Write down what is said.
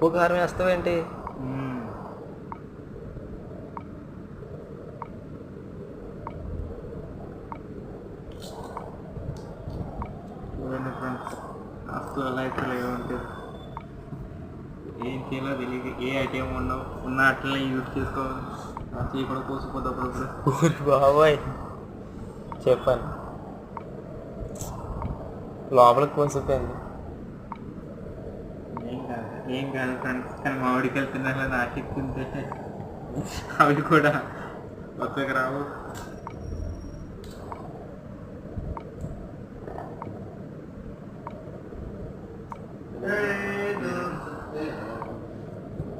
ఉప్పు కారం వేస్తావేంటి? చూడండి ఫ్రెండ్స్, అసలు అలా అయితే ఏమంటారు, ఏం చేయాలో తెలియదు. ఏ ఐటెం ఉండవు, ఉన్న అట్లనే యూజ్ చేసుకోవాలి. చేయి కూడా కోసిపోద్ది అప్పుడప్పుడు. ఊరి బాబాయ్ చెప్పాను, లోపలికి కోసిపోయింది. ఏం కాదు ఫ్రెండ్స్, కానీ మామిడికాయలు తినాలని ఆసక్తి ఉంటే అవి కూడా కొత్తగా రావు.